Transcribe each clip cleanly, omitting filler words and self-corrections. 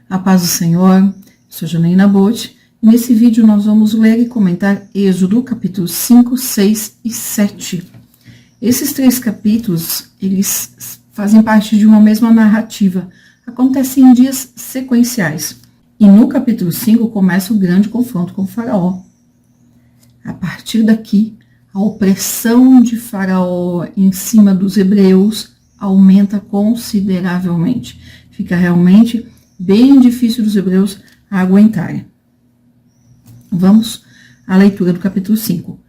A paz do Senhor, sou Janaína Bote, e nesse vídeo nós vamos ler e comentar Êxodo, capítulos 5, 6 e 7. Esses três capítulos, eles fazem parte de uma mesma narrativa, acontecem em dias sequenciais. E no capítulo 5 começa o grande confronto com Faraó. A partir daqui, a opressão de Faraó em cima dos hebreus aumenta consideravelmente. Fica realmente bem difícil dos hebreus aguentarem. Vamos à leitura do capítulo 5.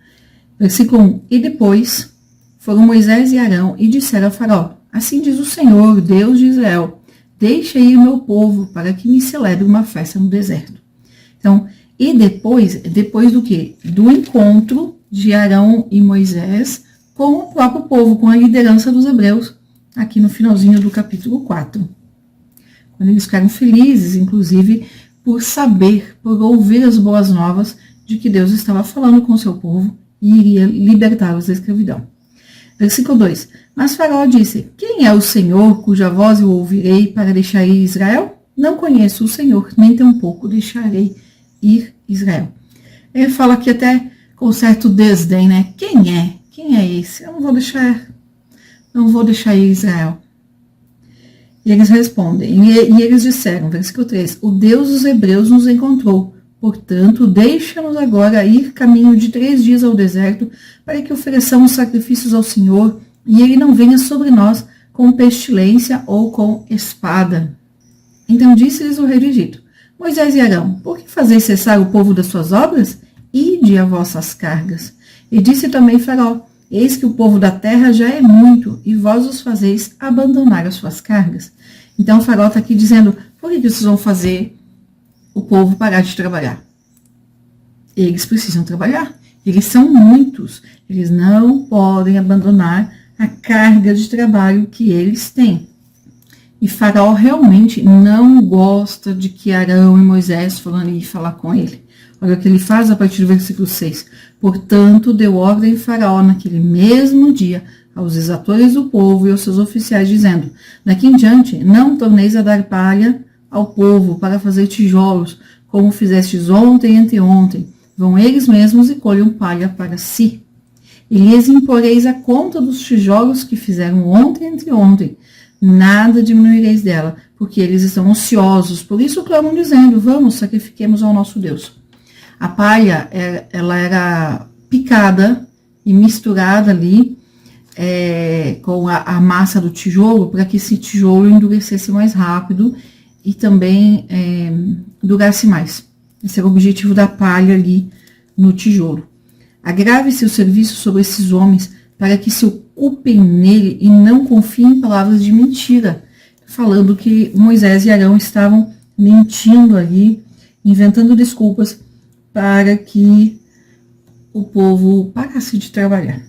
Versículo 1. E depois foram Moisés e Arão e disseram a Faraó: assim diz o Senhor, Deus de Israel, deixa ir o meu povo para que me celebre uma festa no deserto. Então, e depois do quê? Do encontro de Arão e Moisés com o próprio povo, com a liderança dos hebreus, aqui no finalzinho do capítulo 4. Quando eles ficaram felizes, inclusive, por saber, por ouvir as boas novas de que Deus estava falando com o seu povo e iria libertá-los da escravidão. Versículo 2. Mas Faraó disse: quem é o Senhor cuja voz eu ouvirei para deixar ir Israel? Não conheço o Senhor, nem tampouco deixarei ir Israel. Ele fala aqui até com certo desdém, né? Quem é? Quem é esse? Eu não vou deixar ir Israel. E eles respondem, e eles disseram, versículo 3, o Deus dos hebreus nos encontrou, portanto, deixa-nos agora ir caminho de 3 dias ao deserto, para que ofereçamos sacrifícios ao Senhor, e ele não venha sobre nós com pestilência ou com espada. Então disse-lhes o rei do Egito: Moisés e Arão, por que fazeis cessar o povo das suas obras? Ide a vossas cargas. E disse também Faraó: eis que o povo da terra já é muito, e vós os fazeis abandonar as suas cargas. Então o Faraó está aqui dizendo: por que vocês vão fazer o povo parar de trabalhar? Eles precisam trabalhar. Eles são muitos. Eles não podem abandonar a carga de trabalho que eles têm. E Faraó realmente não gosta de que Arão e Moisés foram ali falar com ele. Olha o que ele faz a partir do versículo 6. Portanto, deu ordem Faraó naquele mesmo dia aos exatores do povo e aos seus oficiais, dizendo: daqui em diante, não torneis a dar palha ao povo para fazer tijolos, como fizestes ontem e anteontem. Vão eles mesmos e colham palha para si. E lhes imporeis a conta dos tijolos que fizeram ontem e anteontem. Nada diminuireis dela, porque eles estão ociosos. Por isso clamam dizendo: vamos, sacrifiquemos ao nosso Deus. A palha, ela era picada e misturada ali com a massa do tijolo, para que esse tijolo endurecesse mais rápido e também durasse mais. Esse era o objetivo da palha ali no tijolo. Agrave-se o serviço sobre esses homens, para que se ocupem nele e não confiem em palavras de mentira, falando que Moisés e Arão estavam mentindo ali, inventando desculpas para que o povo parasse de trabalhar.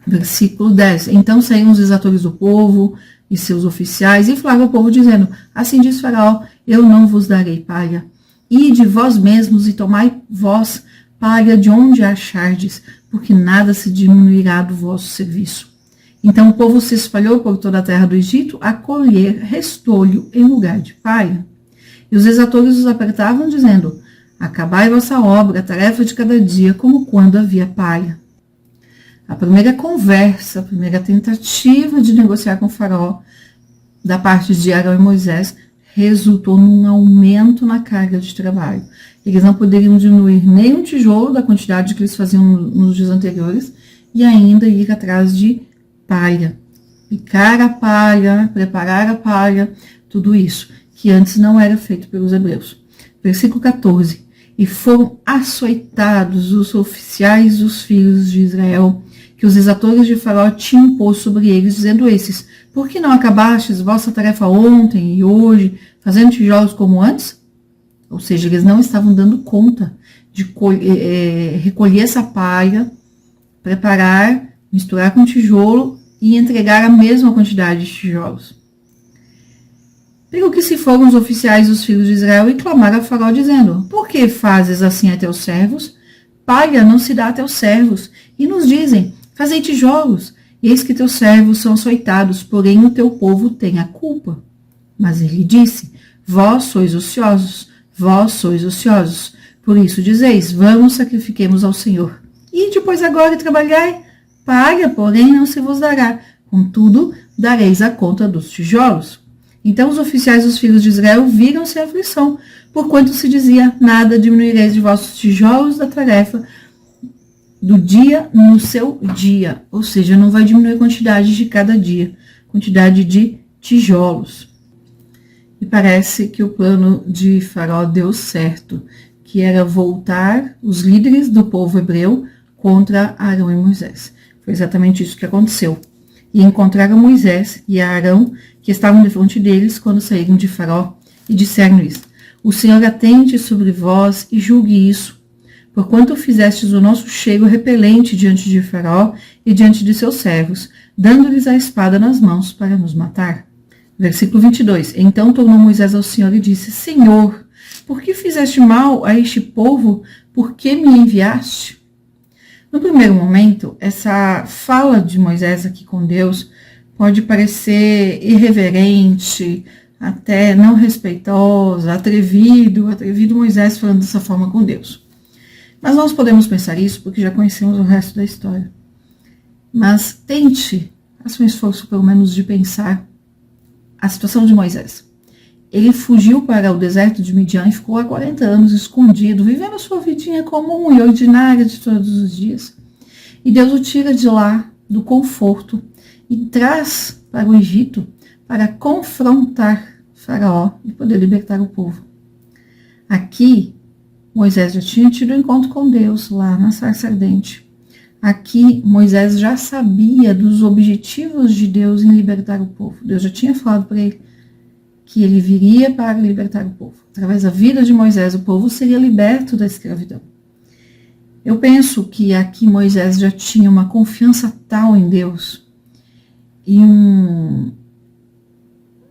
Versículo 10. Então saíram os exatores do povo e seus oficiais e falaram ao povo, dizendo: assim diz Faraó, eu não vos darei palha. Ide vós mesmos e tomai vós palha de onde achardes, porque nada se diminuirá do vosso serviço. Então o povo se espalhou por toda a terra do Egito a colher restolho em lugar de palha. E os exatores os apertavam, dizendo: acabai vossa obra, a tarefa de cada dia, como quando havia palha. A primeira conversa, a primeira tentativa de negociar com o Faraó, da parte de Arão e Moisés, resultou num aumento na carga de trabalho. Eles não poderiam diminuir nem um tijolo da quantidade que eles faziam nos dias anteriores e ainda ir atrás de palha. Picar a palha, preparar a palha, tudo isso, que antes não era feito pelos hebreus. Versículo 14. E foram açoitados os oficiais dos filhos de Israel, que os exatores de Faraó tinham posto sobre eles, dizendo esses: por que não acabastes vossa tarefa ontem e hoje, fazendo tijolos como antes? Ou seja, eles não estavam dando conta de recolher essa palha, preparar, misturar com tijolo e entregar a mesma quantidade de tijolos. Pelo que se foram os oficiais dos filhos de Israel e clamaram a Faraó, dizendo: por que fazes assim a teus servos? Palha não se dá a teus servos. E nos dizem: fazei tijolos. Eis que teus servos são açoitados, porém o teu povo tem a culpa. Mas ele disse: Vós sois ociosos, vós sois ociosos. Por isso dizeis, vamos, sacrifiquemos ao Senhor. E depois agora trabalhai, paga, porém, não se vos dará. Contudo, dareis a conta dos tijolos. Então os oficiais dos filhos de Israel viram-se em aflição, porquanto se dizia, nada diminuireis de vossos tijolos da tarefa do dia no seu dia. Ou seja, não vai diminuir a quantidade de cada dia, quantidade de tijolos. E parece que o plano de Faraó deu certo, que era voltar os líderes do povo hebreu contra Arão e Moisés. Foi exatamente isso que aconteceu. E encontraram Moisés e Arão, que estavam defronte deles quando saíram de Faraó, e disseram-lhes, o Senhor atente sobre vós e julgue isso, porquanto fizestes o nosso cheiro repelente diante de Faraó e diante de seus servos, dando-lhes a espada nas mãos para nos matar. Versículo 22. Então tornou Moisés ao Senhor e disse, Senhor, por que fizeste mal a este povo? Por que me enviaste? No primeiro momento, essa fala de Moisés aqui com Deus pode parecer irreverente, até não respeitosa, atrevido Moisés falando dessa forma com Deus. Mas nós podemos pensar isso porque já conhecemos o resto da história. Mas tente, faça um esforço pelo menos de pensar a situação de Moisés. Ele fugiu para o deserto de Midian e ficou há 40 anos escondido, vivendo a sua vidinha comum e ordinária de todos os dias. E Deus o tira de lá, do conforto, e traz para o Egito para confrontar Faraó e poder libertar o povo. Aqui, Moisés já tinha tido um encontro com Deus lá na sarça ardente. Aqui, Moisés já sabia dos objetivos de Deus em libertar o povo. Deus já tinha falado para ele que ele viria para libertar o povo. Através da vida de Moisés, o povo seria liberto da escravidão. Eu penso que aqui Moisés já tinha uma confiança tal em Deus e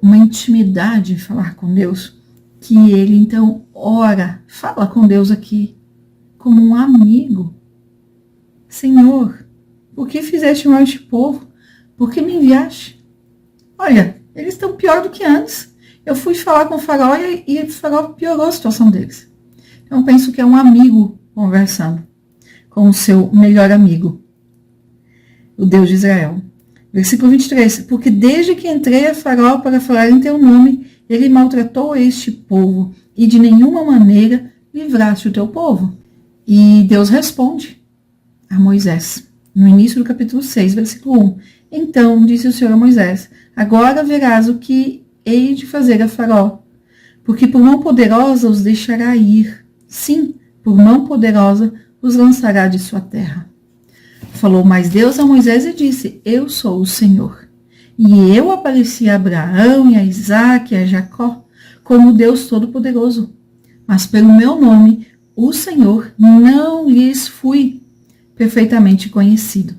uma intimidade em falar com Deus, que ele então ora, fala com Deus aqui como um amigo. Senhor, por que fizeste mal a este povo? Por que me enviaste? Olha, eles estão pior do que antes. Eu fui falar com o Faraó e o Faraó piorou a situação deles. Então penso que é um amigo conversando com o seu melhor amigo, o Deus de Israel. Versículo 23. Porque desde que entrei a Faraó para falar em teu nome, ele maltratou este povo e de nenhuma maneira livraste o teu povo. E Deus responde a Moisés, no início do capítulo 6, versículo 1. Então disse o Senhor a Moisés, agora verás o que hei de fazer a Faraó, porque por mão poderosa os deixará ir. Sim, por mão poderosa os lançará de sua terra. Falou mais Deus a Moisés e disse, eu sou o Senhor. E eu apareci a Abraão e a Isaque e a Jacó como Deus Todo-Poderoso. Mas pelo meu nome, o Senhor, não lhes fui perfeitamente conhecido.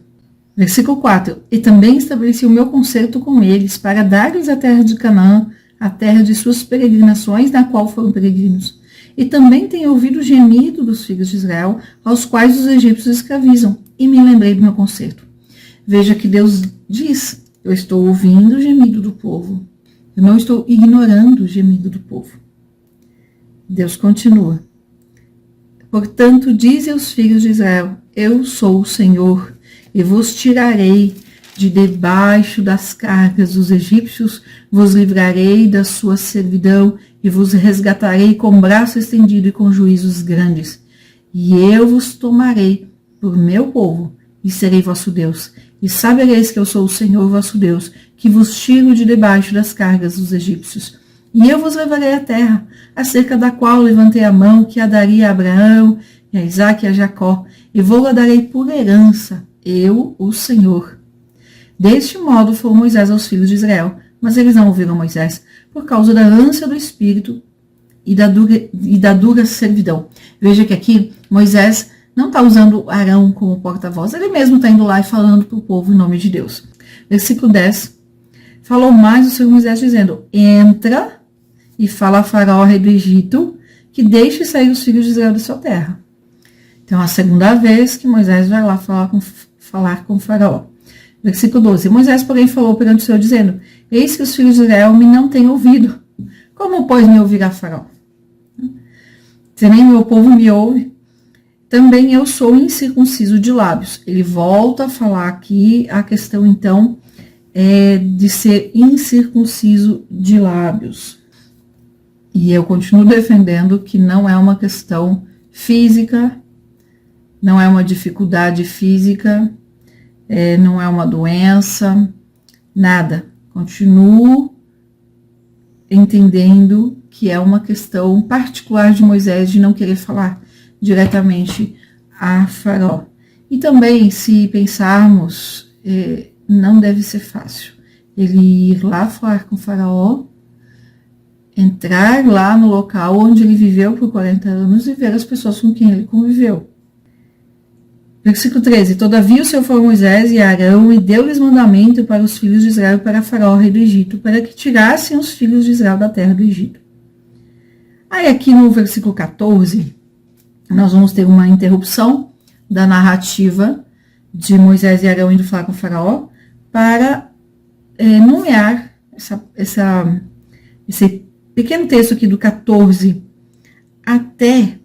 Versículo 4. E também estabeleci o meu concerto com eles para dar-lhes a terra de Canaã, a terra de suas peregrinações, na qual foram peregrinos. E também tenho ouvido o gemido dos filhos de Israel, aos quais os egípcios escravizam, e me lembrei do meu concerto. Veja que Deus diz, eu estou ouvindo o gemido do povo. Eu não estou ignorando o gemido do povo. Deus continua. Portanto, dize aos filhos de Israel, eu sou o Senhor, e vos tirarei de debaixo das cargas dos egípcios, vos livrarei da sua servidão, e vos resgatarei com braço estendido e com juízos grandes. E eu vos tomarei por meu povo, e serei vosso Deus. E sabereis que eu sou o Senhor vosso Deus, que vos tiro de debaixo das cargas dos egípcios. E eu vos levarei à terra, acerca da qual levantei a mão, que a daria a Abraão, e a Isaque e a Jacó, e vou-la darei por herança, eu, o Senhor. Deste modo falou Moisés aos filhos de Israel, mas eles não ouviram Moisés, por causa da ânsia do espírito e da dura servidão. Veja que aqui Moisés não está usando Arão como porta-voz, ele mesmo está indo lá e falando para o povo em nome de Deus. Versículo 10. Falou mais o Senhor Moisés dizendo, entra e fala a Faraó, rei do Egito, que deixe sair os filhos de Israel da sua terra. Então, a segunda vez que Moisés vai lá falar com o Faraó. Versículo 12. Moisés, porém, falou perante o Senhor, dizendo, eis que os filhos de Israel me não têm ouvido. Como, pois, me ouvirá Faraó? Se nem meu povo me ouve, também eu sou incircunciso de lábios. Ele volta a falar aqui a questão, então, de ser incircunciso de lábios. E eu continuo defendendo que não é uma questão física, não é uma dificuldade física, não é uma doença, nada. Continuo entendendo que é uma questão particular de Moisés de não querer falar diretamente a Faraó. E também, se pensarmos, não deve ser fácil ele ir lá falar com o Faraó, entrar lá no local onde ele viveu por 40 anos e ver as pessoas com quem ele conviveu. Versículo 13. Todavia o Senhor falou a Moisés e a Arão e deu-lhes mandamento para os filhos de Israel e para Faraó, rei do Egito, para que tirassem os filhos de Israel da terra do Egito. Aí aqui no versículo 14, nós vamos ter uma interrupção da narrativa de Moisés e Arão indo falar com o Faraó para nomear esse pequeno texto aqui do 14 até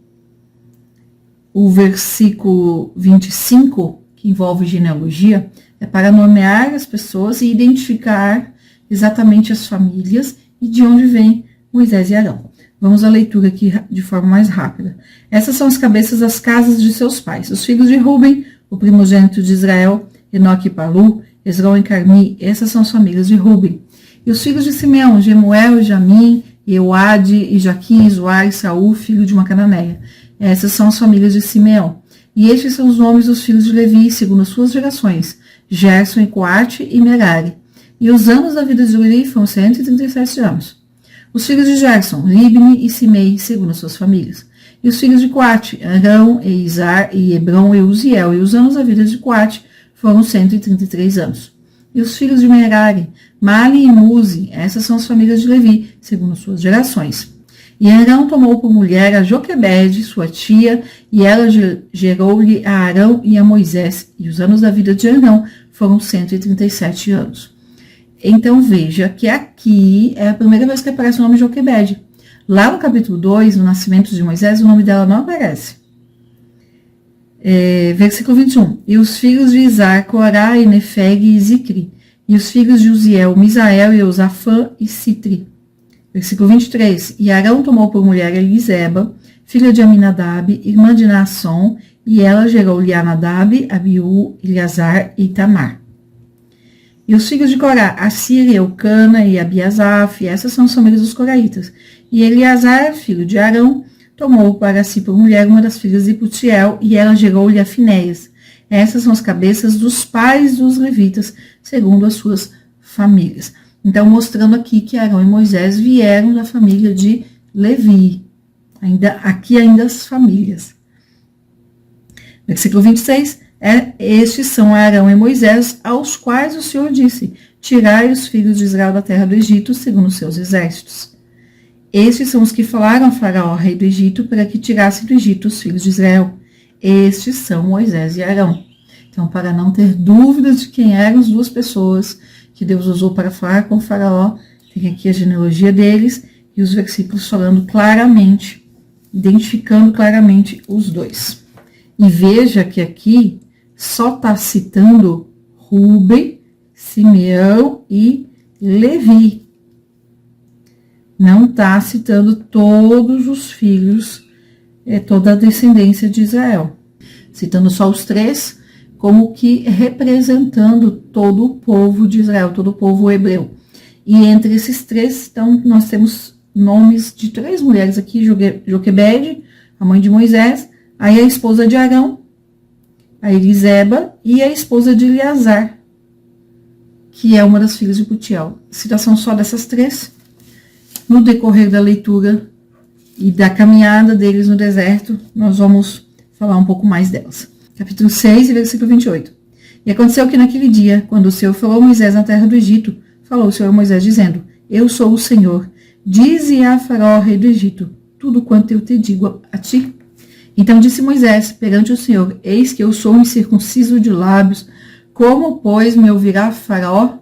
o versículo 25, que envolve genealogia, é para nomear as pessoas e identificar exatamente as famílias e de onde vem Moisés e Arão. Vamos à leitura aqui de forma mais rápida. Essas são as cabeças das casas de seus pais. Os filhos de Ruben, o primogênito de Israel, Enoque e Palu, Esrom e Carmi, essas são as famílias de Ruben. E os filhos de Simeão, Gemuel, Jamim, Euade, e Jaquim, Zoar e Saul, filho de uma cananeia. Essas são as famílias de Simeão. E estes são os nomes dos filhos de Levi, segundo as suas gerações, Gerson e Coate e Merari. E os anos da vida de Levi foram 137 anos. Os filhos de Gerson, Libni e Simei, segundo as suas famílias. E os filhos de Coate, Arão, Eizar e Hebron e Uziel. E os anos da vida de Coate foram 133 anos. E os filhos de Merari, Mali e Muzi, essas são as famílias de Levi, segundo as suas gerações. E Arão tomou por mulher a Joquebede, sua tia, e ela gerou-lhe a Arão e a Moisés. E os anos da vida de Arão foram 137 anos. Então veja que aqui é a primeira vez que aparece o nome de Joquebede. Lá no capítulo 2, no nascimento de Moisés, o nome dela não aparece. Versículo 21. E os filhos de Izar, Corá, e Nefeg e Zicri. E os filhos de Uziel, Misael, e Eusafã e Citri. Versículo 23. E Arão tomou por mulher Eliseba, filha de Aminadab, irmã de Naasson, e ela gerou-lhe a Nadab, Abiú, Eleazar e Tamar. E os filhos de Corá, Assir, Eucana e Abiasaf, essas são as famílias dos coraitas. E Eleazar, filho de Arão, tomou para si por mulher uma das filhas de Putiel, e ela gerou-lhe a Finéias. Essas são as cabeças dos pais dos levitas, segundo as suas famílias. Então, mostrando aqui que Arão e Moisés vieram da família de Levi. Aqui ainda as famílias. Versículo 26. Estes são Arão e Moisés, aos quais o Senhor disse: tirai os filhos de Israel da terra do Egito, segundo os seus exércitos. Estes são os que falaram a Faraó, rei do Egito, para que tirasse do Egito os filhos de Israel. Estes são Moisés e Arão. Então, para não ter dúvidas de quem eram as duas pessoas que Deus usou para falar com o Faraó, tem aqui a genealogia deles e os versículos falando claramente, identificando claramente os dois. E veja que aqui só está citando Ruben, Simeão e Levi. Não está citando todos os filhos, toda a descendência de Israel. Citando só os três, como que representando todo o povo de Israel, todo o povo hebreu. E entre esses três, então, nós temos nomes de três mulheres aqui: Joquebede, a mãe de Moisés, aí a esposa de Arão, a Eliseba, e a esposa de Eleazar, que é uma das filhas de Putiel. Citação só dessas três. No decorrer da leitura e da caminhada deles no deserto, nós vamos falar um pouco mais delas. Capítulo 6, versículo 28. E aconteceu que naquele dia, quando o Senhor falou a Moisés na terra do Egito, falou o Senhor a Moisés, dizendo: eu sou o Senhor, dize a Faraó, rei do Egito, tudo quanto eu te digo a ti. Então disse Moisés perante o Senhor: eis que eu sou incircunciso de lábios, como, pois, me ouvirá Faraó?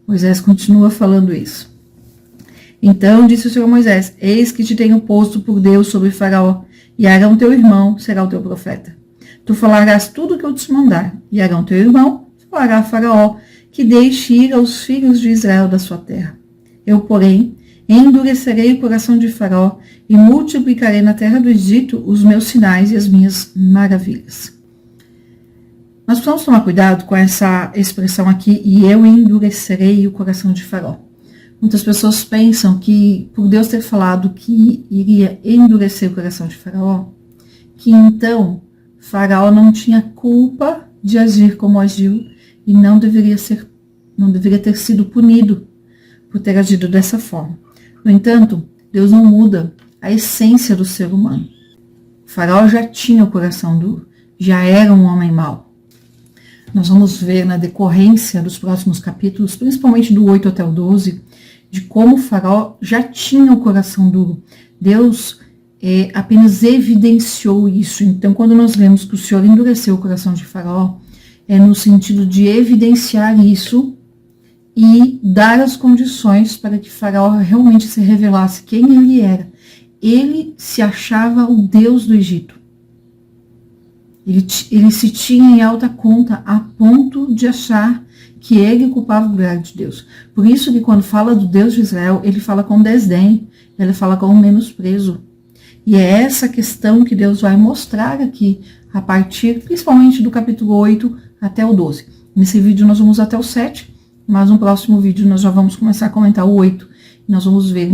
Moisés continua falando isso. Então disse o Senhor a Moisés: eis que te tenho posto por Deus sobre Faraó, e Arão teu irmão será o teu profeta. Tu falarás tudo o que eu te mandar, e Arão teu irmão falará a Faraó, que deixe ir aos filhos de Israel da sua terra. Eu, porém, endurecerei o coração de Faraó, e multiplicarei na terra do Egito os meus sinais e as minhas maravilhas. Nós precisamos tomar cuidado com essa expressão aqui, e eu endurecerei o coração de Faraó. Muitas pessoas pensam que, por Deus ter falado que iria endurecer o coração de Faraó, que então Faraó não tinha culpa de agir como agiu e não deveria ter sido punido por ter agido dessa forma. No entanto, Deus não muda a essência do ser humano. Faraó já tinha o coração duro, já era um homem mau. Nós vamos ver na decorrência dos próximos capítulos, principalmente do 8 até o 12, de como Faraó já tinha o coração duro. Deus apenas evidenciou isso. Então, quando nós lemos que o Senhor endureceu o coração de Faraó, é no sentido de evidenciar isso e dar as condições para que Faraó realmente se revelasse quem ele era. Ele se achava o Deus do Egito. Ele se tinha em alta conta a ponto de achar que ele culpava o lugar de Deus. Por isso que quando fala do Deus de Israel, ele fala com desdém, ele fala com menosprezo. E é essa questão que Deus vai mostrar aqui, a partir principalmente do capítulo 8 até o 12. Nesse vídeo nós vamos até o 7, mas no próximo vídeo nós já vamos começar a comentar o 8. Nós vamos ver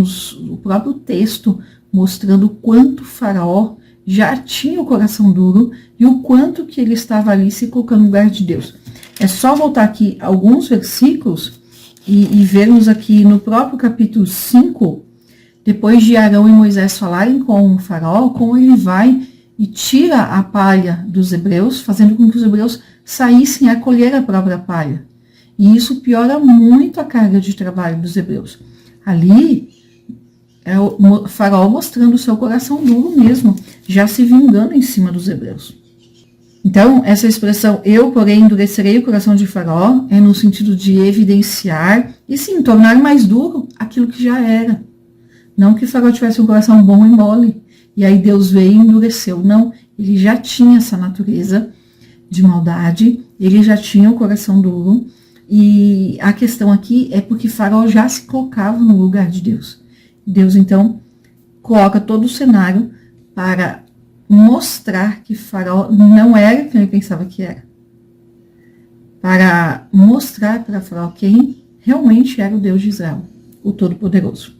o próprio texto mostrando o quanto Faraó já tinha o coração duro e o quanto que ele estava ali se colocando no lugar de Deus. É só voltar aqui alguns versículos e vermos aqui no próprio capítulo 5, depois de Arão e Moisés falarem com o Faraó, como ele vai e tira a palha dos hebreus, fazendo com que os hebreus saíssem a colher a própria palha. E isso piora muito a carga de trabalho dos hebreus. Ali é o Faraó mostrando o seu coração duro mesmo, já se vingando em cima dos hebreus. Então, essa expressão, eu, porém, endurecerei o coração de Faraó, é no sentido de evidenciar e, sim, tornar mais duro aquilo que já era. Não que Faraó tivesse um coração bom e mole, e aí Deus veio e endureceu. Não, ele já tinha essa natureza de maldade, ele já tinha o coração duro, e a questão aqui é porque Faraó já se colocava no lugar de Deus. Deus, então, coloca todo o cenário para mostrar que Faraó não era quem ele pensava que era. Para mostrar para Faraó quem realmente era o Deus de Israel, o Todo-Poderoso.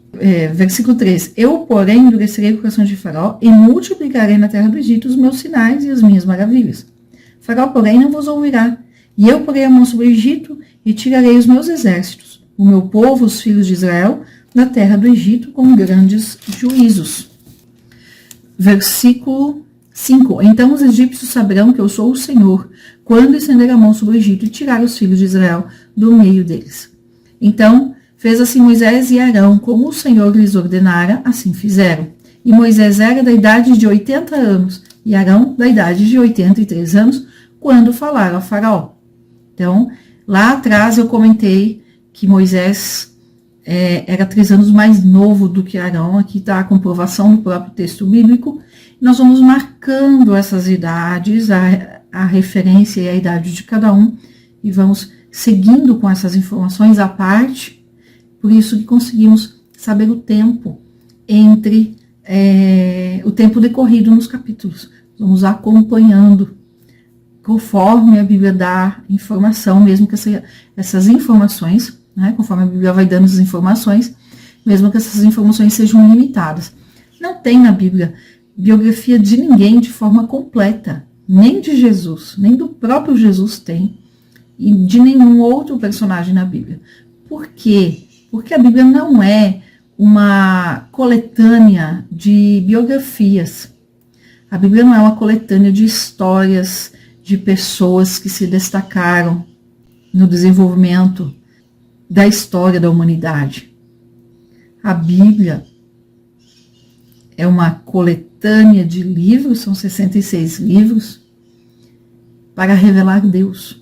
Versículo 3. Eu, porém, endurecerei o coração de Faraó e multiplicarei na terra do Egito os meus sinais e as minhas maravilhas. Faraó, porém, não vos ouvirá. E eu porei a mão sobre o Egito e tirarei os meus exércitos, o meu povo, os filhos de Israel, da terra do Egito com grandes juízos. Versículo 5. Então os egípcios saberão que eu sou o Senhor, quando estender a mão sobre o Egito e tirar os filhos de Israel do meio deles. Então fez assim Moisés e Arão, como o Senhor lhes ordenara, assim fizeram. E Moisés era da idade de 80 anos, e Arão da idade de 83 anos, quando falaram a Faraó. Então, lá atrás eu comentei que Moisés era 3 anos mais novo do que Arão. Aqui está a comprovação do próprio texto bíblico. Nós vamos marcando essas idades, a referência e a idade de cada um, e vamos seguindo com essas informações à parte. Por isso que conseguimos saber o tempo entre o tempo decorrido nos capítulos. Vamos acompanhando conforme a Bíblia dá informação, mesmo que essas informações, né, conforme a Bíblia vai dando as informações, mesmo que essas informações sejam limitadas. Não tem na Bíblia biografia de ninguém de forma completa, nem de Jesus, nem do próprio Jesus tem, e de nenhum outro personagem na Bíblia. Por quê? Porque a Bíblia não é uma coletânea de biografias. A Bíblia não é uma coletânea de histórias de pessoas que se destacaram no desenvolvimento da história da humanidade. A Bíblia é uma coletânea de livros, são 66 livros, para revelar Deus.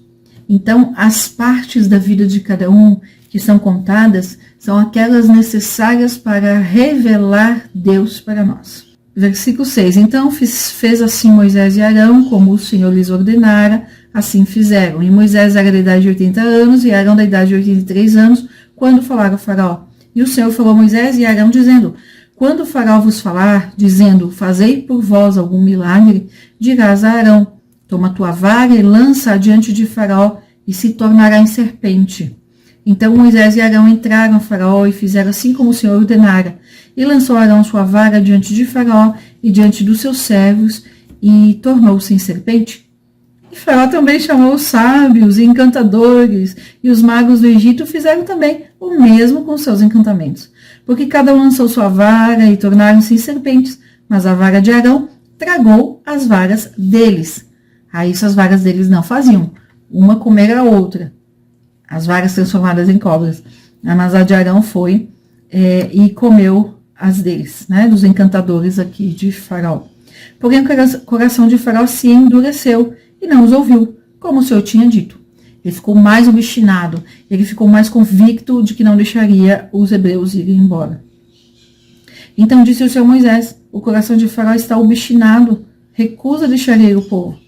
Então, as partes da vida de cada um que que são contadas são aquelas necessárias para revelar Deus para nós. Versículo 6. Então fez assim Moisés e Arão, como o Senhor lhes ordenara, assim fizeram. E Moisés era da idade de 80 anos e Arão da idade de 83 anos, quando falaram a Faraó. E o Senhor falou a Moisés e Arão, dizendo: quando o Faraó vos falar, dizendo: fazei por vós algum milagre, dirás a Arão: toma tua vara e lança-a diante de Faraó, e se tornará em serpente. Então Moisés e Arão entraram a Faraó e fizeram assim como o Senhor ordenara. E lançou Arão sua vara diante de Faraó e diante dos seus servos, e tornou-se em serpente. E Faraó também chamou os sábios e encantadores, e os magos do Egito fizeram também o mesmo com seus encantamentos. Porque cada um lançou sua vara e tornaram-se em serpentes, mas a vara de Arão tragou as varas deles. A isso as varas deles não faziam, uma comer a outra, as varas transformadas em cobras. Mas a de Arão foi e comeu as deles, né, dos encantadores aqui de Faraó. Porém o coração de Faraó se endureceu e não os ouviu, como o Senhor tinha dito. Ele ficou mais obstinado, ele ficou mais convicto de que não deixaria os hebreus irem embora. Então disse o Senhor a Moisés: o coração de Faraó está obstinado, recusa deixar ir o povo.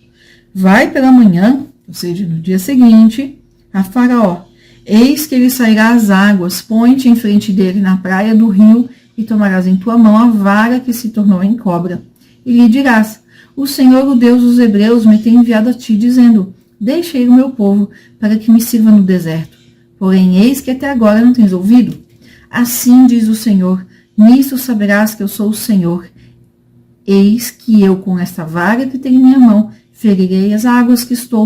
Vai pela manhã, ou seja, no dia seguinte, a Faraó. Eis que ele sairá às águas, põe-te em frente dele na praia do rio, e tomarás em tua mão a vara que se tornou em cobra. E lhe dirás: o Senhor, o Deus dos hebreus, me tem enviado a ti, dizendo: deixa ir o meu povo, para que me sirva no deserto. Porém, eis que até agora não tens ouvido. Assim diz o Senhor: nisto saberás que eu sou o Senhor. Eis que eu, com esta vara que tenho em minha mão, ferirei as águas que estão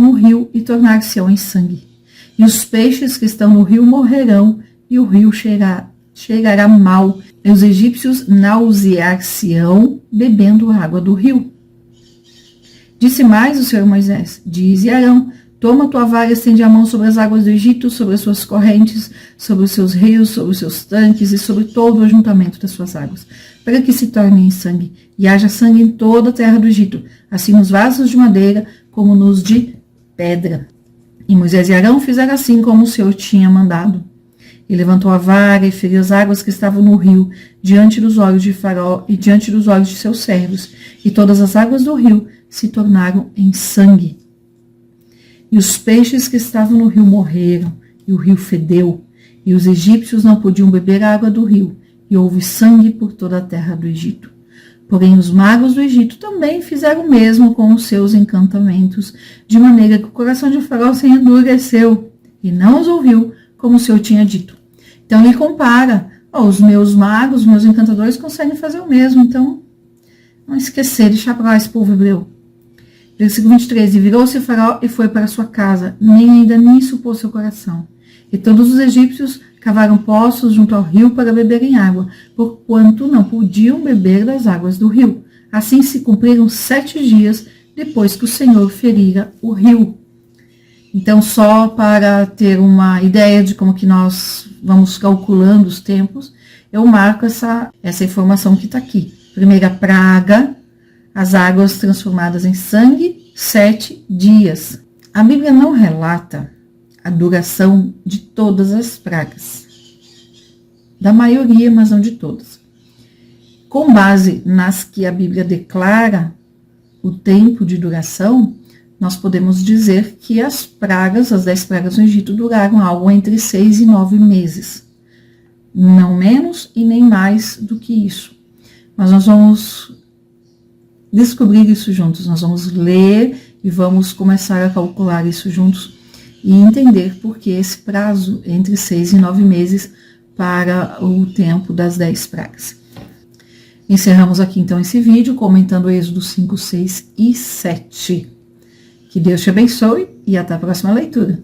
no rio, e tornar-se-ão em sangue. E os peixes que estão no rio morrerão, e o rio chegará mal, e os egípcios nausear-se-ão, bebendo a água do rio. Disse mais o Senhor Moisés: dize a Arão: toma tua vara e estende a mão sobre as águas do Egito, sobre as suas correntes, sobre os seus rios, sobre os seus tanques e sobre todo o ajuntamento das suas águas, para que se tornem em sangue, e haja sangue em toda a terra do Egito, assim nos vasos de madeira como nos de pedra. E Moisés e Arão fizeram assim como o Senhor tinha mandado. E levantou a vara e feriu as águas que estavam no rio, diante dos olhos de Faraó e diante dos olhos de seus servos, e todas as águas do rio se tornaram em sangue. E os peixes que estavam no rio morreram, e o rio fedeu, e os egípcios não podiam beber a água do rio, e houve sangue por toda a terra do Egito. Porém os magos do Egito também fizeram o mesmo com os seus encantamentos, de maneira que o coração de Faraó se endureceu, e não os ouviu, como o Senhor tinha dito. Então ele compara: os meus magos, os meus encantadores conseguem fazer o mesmo, então não esquecer, deixar para lá esse povo hebreu. Versículo 23, e virou-se Faraó e foi para sua casa, nem ainda nisso pôs seu coração. E todos os egípcios cavaram poços junto ao rio para beberem água, porquanto não podiam beber das águas do rio. Assim se cumpriram 7 dias depois que o Senhor ferira o rio. Então, só para ter uma ideia de como que nós vamos calculando os tempos, eu marco essa informação que está aqui. Primeira praga, as águas transformadas em sangue, 7 dias. A Bíblia não relata a duração de todas as pragas. Da maioria, mas não de todas. Com base nas que a Bíblia declara o tempo de duração, nós podemos dizer que as pragas, as 10 pragas no Egito, duraram algo entre 6 e 9 meses. Não menos e nem mais do que isso. Mas nós vamos descobrir isso juntos, nós vamos ler e vamos começar a calcular isso juntos e entender por que esse prazo entre 6 e 9 meses para o tempo das 10 pragas. Encerramos aqui então esse vídeo comentando Êxodo 5, 6 e 7. Que Deus te abençoe e até a próxima leitura.